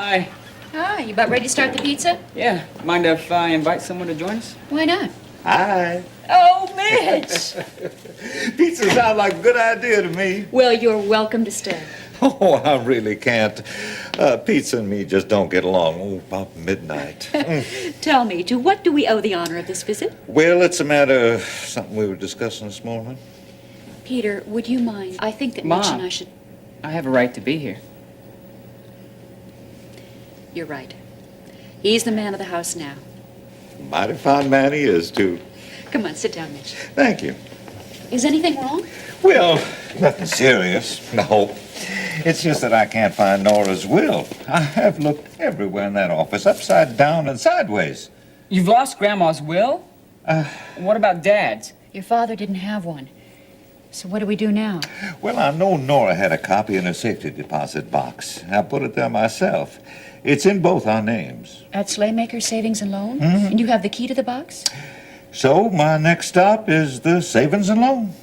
Hi. Hi, you about ready to start the pizza? Yeah. Mind if I invite someone to join us? Why not? Hi. Oh, Mitch! Pizza sounds like a good idea to me. Well, you're welcome to stay. Oh, I really can't. Pizza and me just don't get along. Oh, about midnight. Tell me, to what do we owe the honor of this visit? Well, it's a matter of something we were discussing this morning. Peter, would you mind? I think that Mom. Mitch and I should... I have a right to be here. You're right. He's the man of the house now. Mighty fine man he is, too. Come on, sit down, Mitch. Thank you. Is anything wrong? Well, nothing serious. No. It's just that I can't find Nora's will. I have looked everywhere in that office, upside down and sideways. You've lost Grandma's will? What about Dad's? Your father didn't have one. So what do we do now? Well, I know Nora had a copy in her safety deposit box. I put it there myself. It's in both our names. At Slaymaker Savings and Loan? Mm-hmm. And you have the key to the box? So my next stop is the savings and loan.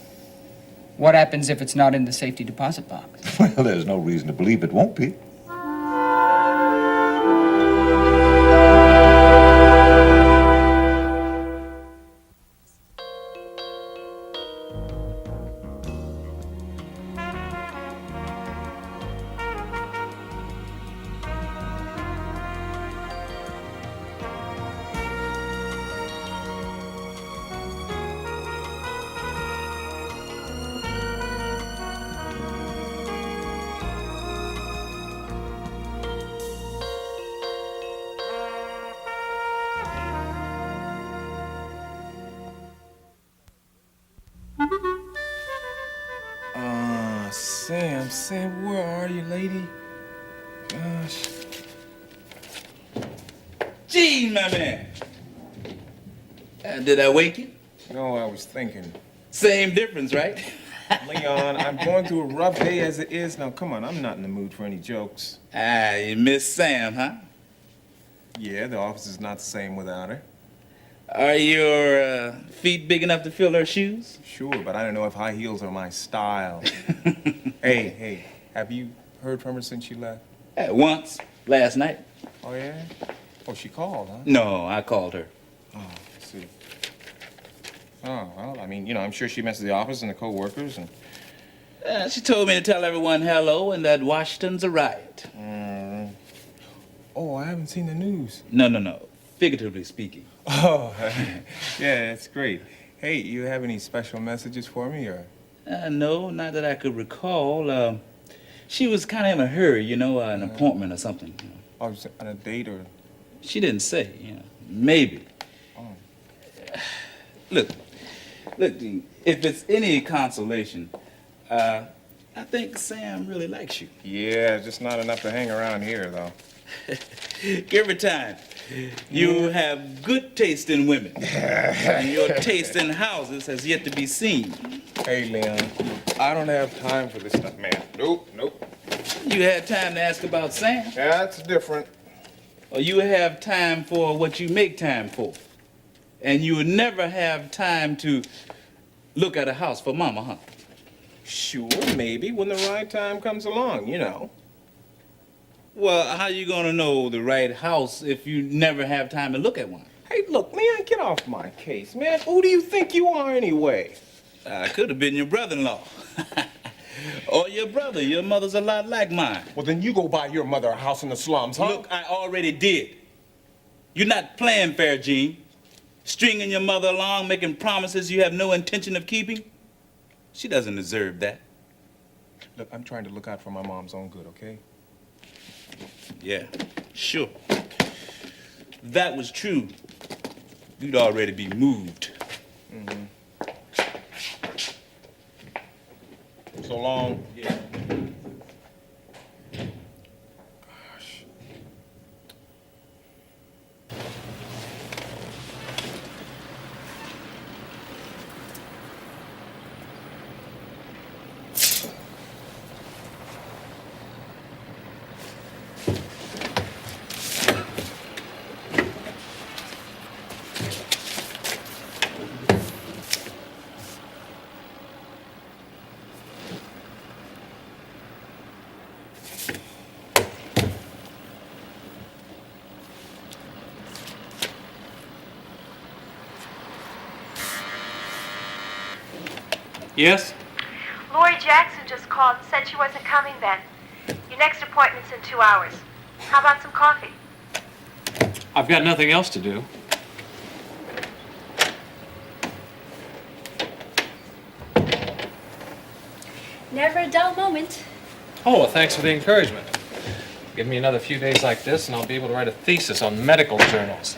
What happens if it's not in the safety deposit box? Well, there's no reason to believe it won't be. Sam, where are you, lady? Gosh. Gee, my man. Did I wake you? No, I was thinking. Same difference, right? Leon, I'm going through a rough day as it is. Now, come on, I'm not in the mood for any jokes. You miss Sam, huh? Yeah, the office is not the same without her. Are your feet big enough to fill her shoes? Sure, but I don't know if high heels are my style. Hey, have you heard from her since she left? Once, last night. Oh, yeah? Oh, she called, huh? No, I called her. Oh, I see. Oh, well, I mean, I'm sure she misses the office and the co-workers and... She told me to tell everyone hello and that Washington's a riot. Oh, I haven't seen the news. No. Figuratively speaking. Oh, yeah, that's great. Hey, you have any special messages for me, or? No, not that I could recall. She was kind of in a hurry, an appointment or something. Oh, on a date, or? She didn't say, maybe. Oh. Look, if it's any consolation, I think Sam really likes you. Yeah, just not enough to hang around here, though. Give her time. You have good taste in women. And your taste in houses has yet to be seen. Hey, Leon, I don't have time for this stuff, man. Nope. You had time to ask about Sam? Yeah, that's different. Or you have time for what you make time for. And you would never have time to look at a house for Mama, huh? Sure, maybe, when the right time comes along, Well, how you gonna know the right house if you never have time to look at one? Hey, look, Leon, get off my case, man. Who do you think you are, anyway? I could have been your brother-in-law. Or your brother. Your mother's a lot like mine. Well, then you go buy your mother a house in the slums, huh? Look, I already did. You're not playing fair, Gene. Stringing your mother along, making promises you have no intention of keeping. She doesn't deserve that. Look, I'm trying to look out for my mom's own good, okay? Yeah, sure. If that was true, you'd already be moved. Mm-hmm. So long. Yeah. Gosh. Yes? Lori Jackson just called and said she wasn't coming then. Your next appointment's in 2 hours. How about some coffee? I've got nothing else to do. Never a dull moment. Oh, well, thanks for the encouragement. Give me another few days like this, and I'll be able to write a thesis on medical journals.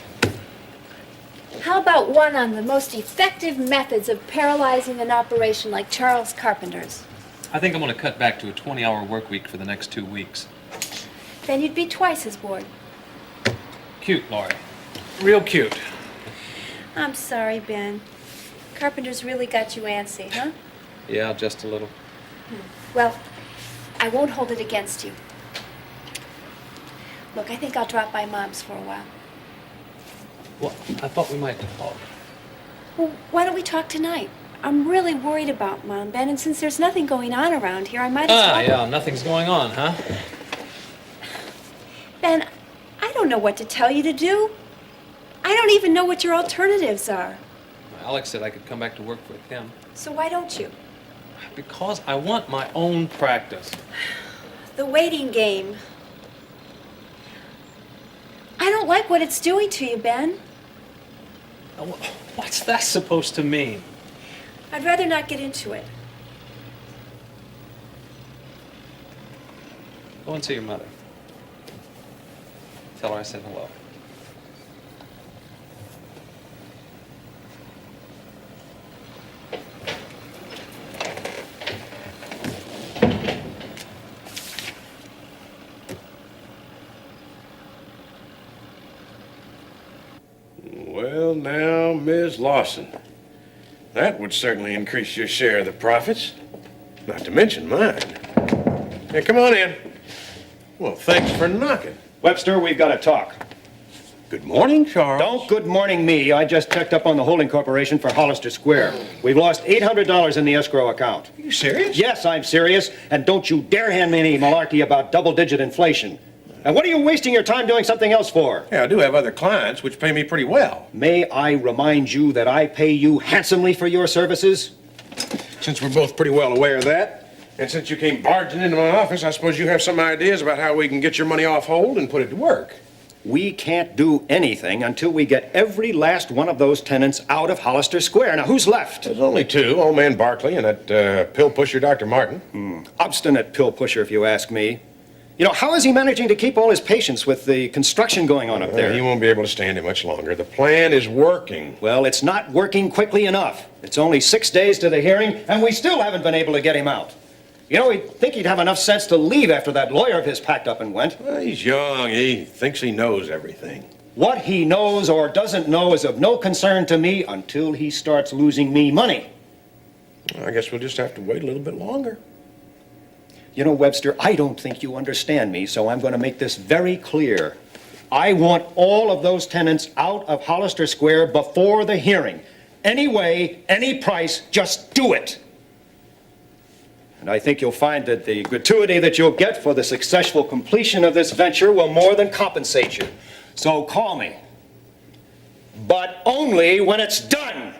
How about one on the most effective methods of paralyzing an operation like Charles Carpenter's? I think I'm going to cut back to a 20-hour work week for the next 2 weeks. Then you'd be twice as bored. Cute, Laurie. Real cute. I'm sorry, Ben. Carpenter's really got you antsy, huh? Yeah, just a little. Well, I won't hold it against you. Look, I think I'll drop by Mom's for a while. Well, I thought we might talk. Well, why don't we talk tonight? I'm really worried about Mom, Ben, and since there's nothing going on around here, I might as well... Yeah, nothing's going on, huh? Ben, I don't know what to tell you to do. I don't even know what your alternatives are. Alex said I could come back to work with him. So why don't you? Because I want my own practice. The waiting game. I don't like what it's doing to you, Ben. What's that supposed to mean? I'd rather not get into it. Go and see your mother. Tell her I said hello. Well, now, Miss Lawson, that would certainly increase your share of the profits, not to mention mine. Hey, come on in. Well, thanks for knocking. Webster, we've got to talk. Good morning, Charles. Don't good morning me. I just checked up on the holding corporation for Hollister Square. We've lost $800 in the escrow account. Are you serious? Yes, I'm serious. And don't you dare hand me any malarkey about double-digit inflation. And what are you wasting your time doing something else for? Yeah, I do have other clients which pay me pretty well. May I remind you that I pay you handsomely for your services? Since we're both pretty well aware of that, and since you came barging into my office, I suppose you have some ideas about how we can get your money off hold and put it to work. We can't do anything until we get every last one of those tenants out of Hollister Square. Now, who's left? There's only two, old man Barkley and that pill pusher, Dr. Martin. Obstinate pill pusher, if you ask me. You know, how is he managing to keep all his patients with the construction going on up there? He won't be able to stand it much longer. The plan is working. Well, it's not working quickly enough. It's only 6 days to the hearing, and we still haven't been able to get him out. You know, we'd think he'd have enough sense to leave after that lawyer of his packed up and went. Well, he's young. He thinks he knows everything. What he knows or doesn't know is of no concern to me until he starts losing me money. I guess we'll just have to wait a little bit longer. You know, Webster, I don't think you understand me, so I'm going to make this very clear. I want all of those tenants out of Hollister Square before the hearing. Any way, any price, just do it. And I think you'll find that the gratuity that you'll get for the successful completion of this venture will more than compensate you. So call me. But only when it's done.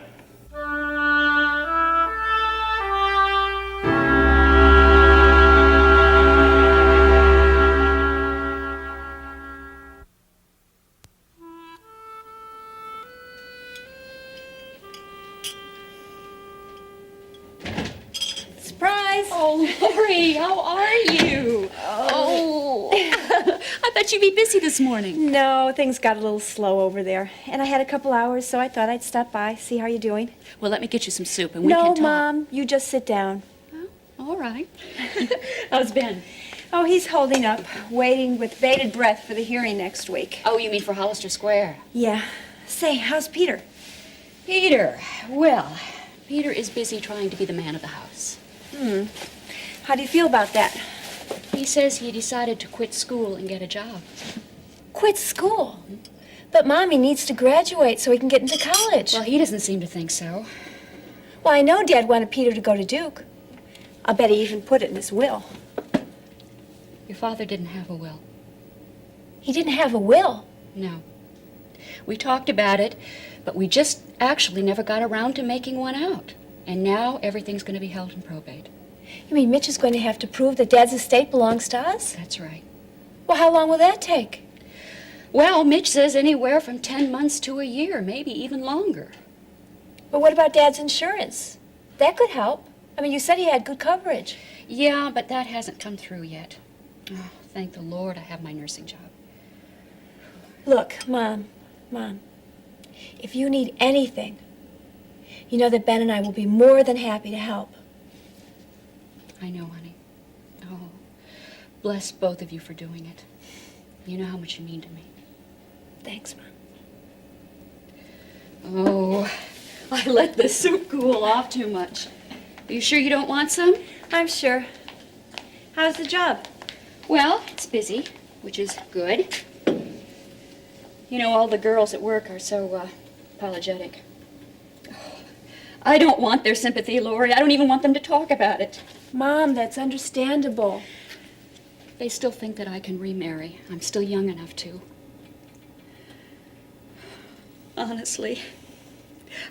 Surprise! Oh, Lori, how are you? Oh. I thought you'd be busy this morning. No, things got a little slow over there. And I had a couple hours, so I thought I'd stop by, see how you're doing. Well, let me get you some soup and we can talk. No, Mom, you just sit down. Oh, all right. How's Ben? Oh, he's holding up, waiting with bated breath for the hearing next week. Oh, you mean for Hollister Square? Yeah. Say, how's Peter? Peter. Well, Peter is busy trying to be the man of the house. How do you feel about that? He says he decided to quit school and get a job. Quit school? But Mommy needs to graduate so he can get into college. Well, he doesn't seem to think so. Well, I know Dad wanted Peter to go to Duke. I'll bet he even put it in his will. Your father didn't have a will. He didn't have a will. No. We talked about it, but we just actually never got around to making one out. And now everything's going to be held in probate. You mean Mitch is going to have to prove that Dad's estate belongs to us? That's right. Well, how long will that take? Well, Mitch says anywhere from 10 months to a year, maybe even longer. But what about Dad's insurance? That could help. I mean, you said he had good coverage. Yeah, but that hasn't come through yet. Oh, thank the Lord I have my nursing job. Look, Mom, if you need anything, you know that Ben and I will be more than happy to help. I know, honey. Oh, bless both of you for doing it. You know how much you mean to me. Thanks, Mom. Oh, I let the soup cool off too much. Are you sure you don't want some? I'm sure. How's the job? Well, it's busy, which is good. You know, all the girls at work are so apologetic. I don't want their sympathy, Lori. I don't even want them to talk about it. Mom, that's understandable. They still think that I can remarry. I'm still young enough to. Honestly,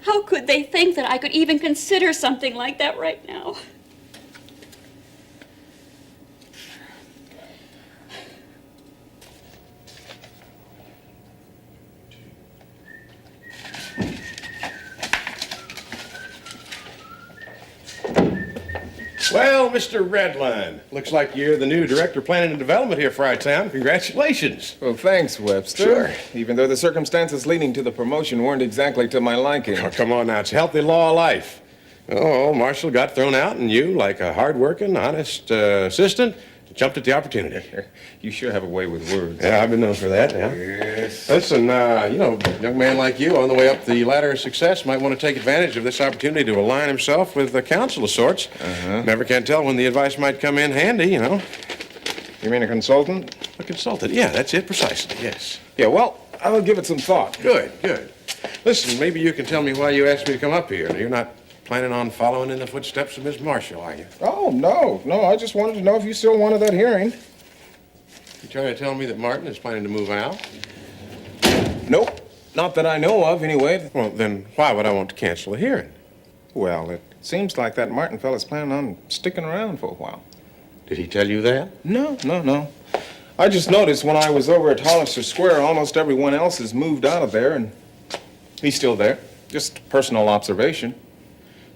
how could they think that I could even consider something like that right now? Well, Mr. Redline, looks like you're the new Director of Planning and Development here for our town. Congratulations. Well, thanks, Webster. Sure. Even though the circumstances leading to the promotion weren't exactly to my liking. Oh, come on now, it's healthy law of life. Oh, Marshall got thrown out, and you, like a hard-working, honest assistant, jumped at the opportunity. You sure have a way with words. Yeah, I've been known for that, yeah. Yes. Listen, you know, a young man like you on the way up the ladder of success might want to take advantage of this opportunity to align himself with a counsel of sorts. Never can tell when the advice might come in handy, you know. You mean a consultant? A consultant, yeah, that's it precisely, yes. Yeah, well, I will give it some thought. Good, good. Listen, maybe you can tell me why you asked me to come up here. You're not planning on following in the footsteps of Miss Marshall, are you? Oh, no, I just wanted to know if you still wanted that hearing. You trying to tell me that Martin is planning to move out? Nope, not that I know of, anyway. Well, then why would I want to cancel a hearing? Well, it seems like that Martin fella's planning on sticking around for a while. Did he tell you that? No. I just noticed when I was over at Hollister Square, almost everyone else has moved out of there, and he's still there. Just personal observation.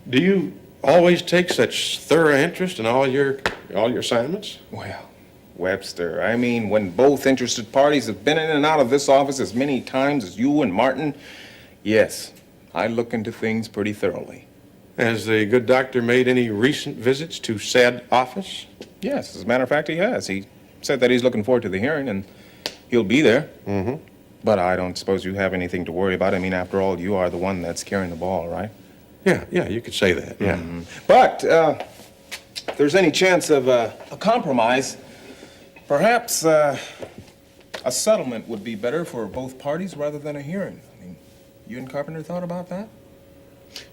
Do you always take such thorough interest in all your assignments? Well, Webster, I mean, when both interested parties have been in and out of this office as many times as you and Martin, yes, I look into things pretty thoroughly. Has the good doctor made any recent visits to said office? Yes, as a matter of fact, he has. He said that he's looking forward to the hearing, and he'll be there. Mm-hmm. But I don't suppose you have anything to worry about. I mean, after all, you are the one that's carrying the ball, right? Yeah, you could say that, yeah. Mm-hmm. But if there's any chance of a compromise, perhaps a settlement would be better for both parties rather than a hearing. I mean, you and Carpenter thought about that?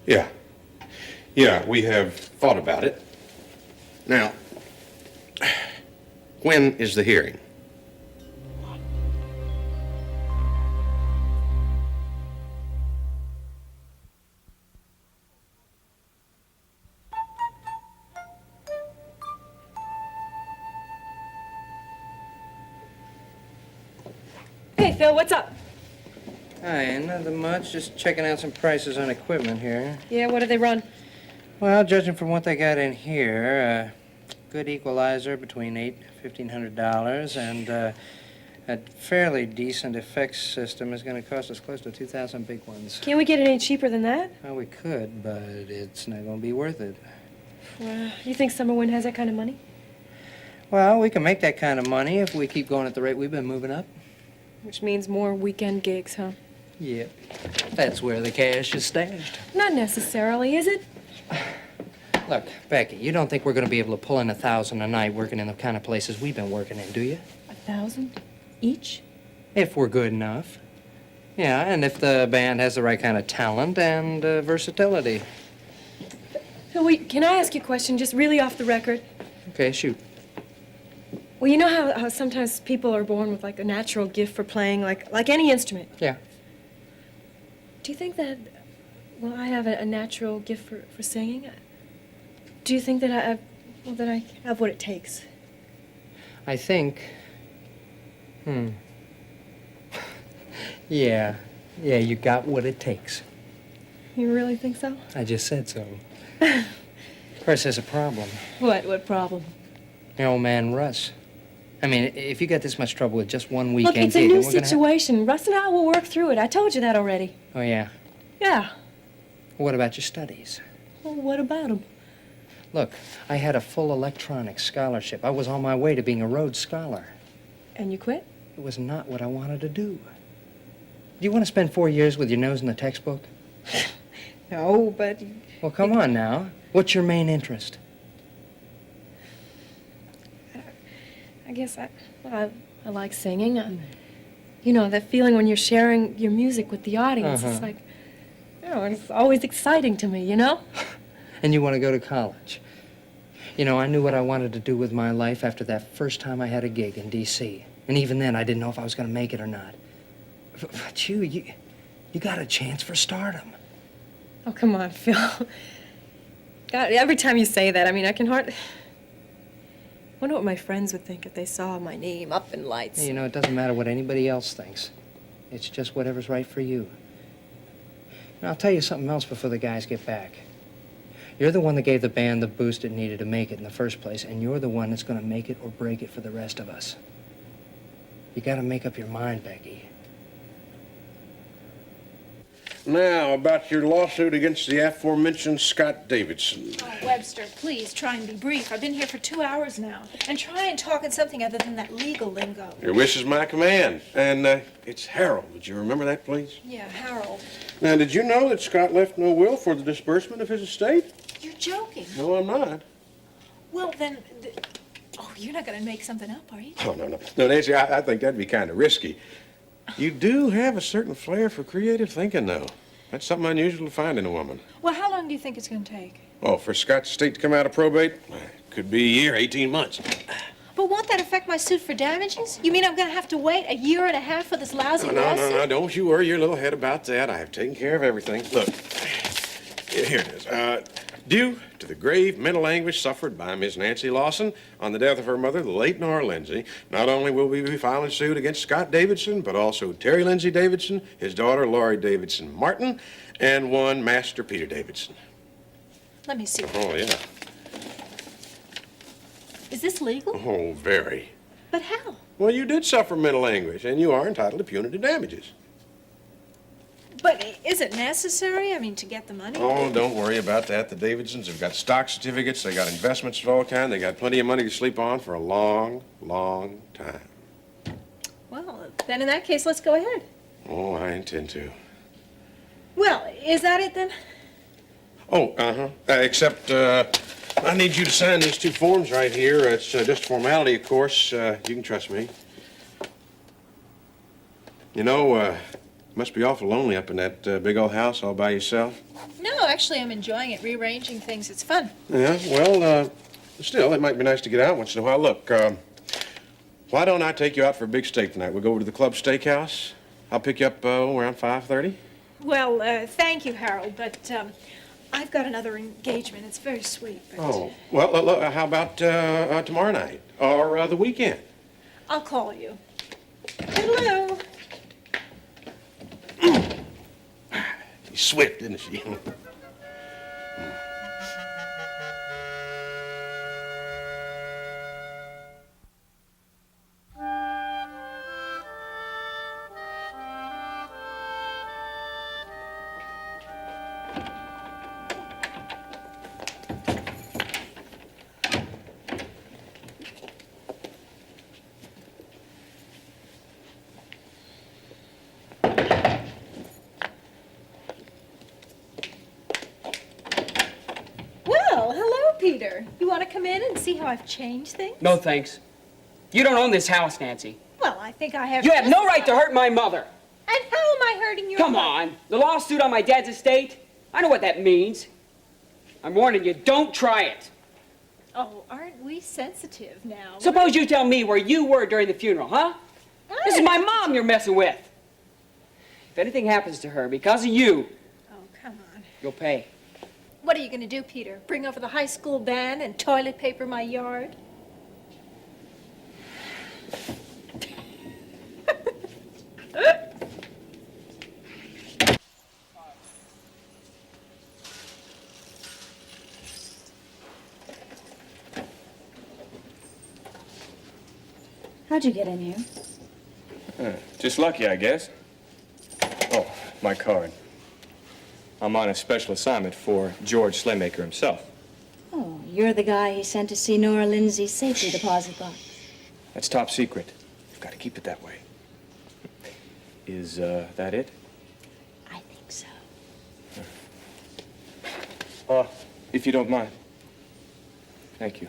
Yeah, we have thought about it. Now, when is the hearing? Hey, Phil, what's up? Hi, nothing much. Just checking out some prices on equipment here. Yeah, what do they run? Well, judging from what they got in here, good equalizer between $1,500 and a fairly decent effects system is going to cost us close to 2,000 big ones. Can't we get it any cheaper than that? Well, we could, but it's not going to be worth it. Well, you think Summerwind has that kind of money? Well, we can make that kind of money if we keep going at the rate we've been moving up. Which means more weekend gigs, huh? Yep. That's where the cash is stashed. Not necessarily, is it? Look, Becky, you don't think we're going to be able to pull in 1,000 a night working in the kind of places we've been working in, do you? 1,000 each? If we're good enough. Yeah, and if the band has the right kind of talent and versatility. Phil, wait, can I ask you a question, just really off the record? Okay, shoot. Well, you know how sometimes people are born with, like, a natural gift for playing, like any instrument? Yeah. Do you think that Well, I have a natural gift for singing. Do you think that I have what it takes? I think... Yeah, you got what it takes. You really think so? I just said so. Of course, there's a problem. What problem? Your old man, Russ. I mean, if you got this much trouble with just one weekend Look, it's a gig, new then we're gonna situation. Russ and I will work through it. I told you that already. Oh, yeah? Yeah. What about your studies? Well, what about them? Look, I had a full electronics scholarship. I was on my way to being a Rhodes Scholar. And you quit? It was not what I wanted to do. Do you want to spend 4 years with your nose in the textbook? No, but... Well, come on now. What's your main interest? I guess I like singing. You know, that feeling when you're sharing your music with the audience. It's like, you know, it's always exciting to me, you know? And you want to go to college. You know, I knew what I wanted to do with my life after that first time I had a gig in D.C. And even then, I didn't know if I was going to make it or not. But you got a chance for stardom. Oh, come on, Phil. God, every time you say that, I mean, I can hardly... wonder what my friends would think if they saw my name up in lights. Hey, you know, it doesn't matter what anybody else thinks. It's just whatever's right for you. And I'll tell you something else before the guys get back. You're the one that gave the band the boost it needed to make it in the first place, and you're the one that's going to make it or break it for the rest of us. You got to make up your mind, Becky. Now, about your lawsuit against the aforementioned Scott Davidson. Oh, Webster, please try and be brief. I've been here for 2 hours now. And try and talk in something other than that legal lingo. Your wish is my command. And it's Harold. Would you remember that, please? Yeah, Harold. Now, did you know that Scott left no will for the disbursement of his estate? You're joking. No, I'm not. Well, then... Oh, you're not going to make something up, are you? Oh, no. No, Nancy, I think that'd be kind of risky. You do have a certain flair for creative thinking, though. That's something unusual to find in a woman. Well, how long do you think it's going to take? Oh, for Scott's estate to come out of probate? Could be a year, 18 months. But won't that affect my suit for damages? You mean I'm going to have to wait a year and a half for this lousy lawsuit? No, don't you worry your little head about that. I have taken care of everything. Look, here it is. Due to the grave mental anguish suffered by Miss Nancy Lawson on the death of her mother, the late Nora Lindsay, not only will we be filing suit against Scott Davidson, but also Terry Lindsay Davidson, his daughter Laurie Davidson Martin, and one Master Peter Davidson. Let me see. Oh, yeah. Is this legal? Oh, very. But how? Well, you did suffer mental anguish, and you are entitled to punitive damages. But is it necessary, I mean, to get the money? Oh, don't worry about that. The Davidsons have got stock certificates, they got investments of all kinds, they got plenty of money to sleep on for a long, long time. Well, then in that case, let's go ahead. Oh, I intend to. Well, is that it then? Oh, except, I need you to sign these two forms right here. It's just a formality, of course. You can trust me. You know, must be awful lonely up in that big old house all by yourself. No, actually, I'm enjoying it, rearranging things. It's fun. Yeah, well, still, it might be nice to get out once in a while. Look, why don't I take you out for a big steak tonight? We'll go over to the club steakhouse. I'll pick you up around 5:30. Well, thank you, Harold, but I've got another engagement. It's very sweet, but... Oh, well, look, how about tomorrow night or the weekend? I'll call you. Hello. She's swift, isn't she? Well, hello, Peter. You want to come in and see how I've changed things? No, thanks. You don't own this house, Nancy. Well, I think I have... You have no right to hurt my mother. And how am I hurting your Come mother? on. The lawsuit on my dad's estate? I know what that means. I'm warning you, don't try it. Oh, aren't we sensitive now? Suppose you tell me where you were during the funeral, huh? This is my mom you're messing with. If anything happens to her because of you... Oh, come on. You'll pay. What are you going to do, Peter? Bring over the high school band and toilet paper my yard? How'd you get in here? Just lucky, I guess. Oh, my card. I'm on a special assignment for George Slaymaker himself. Oh, you're the guy he sent to see Nora Lindsay's safety deposit box. That's top secret. You've got to keep it that way. Is that it? I think so. If you don't mind. Thank you.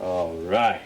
All right.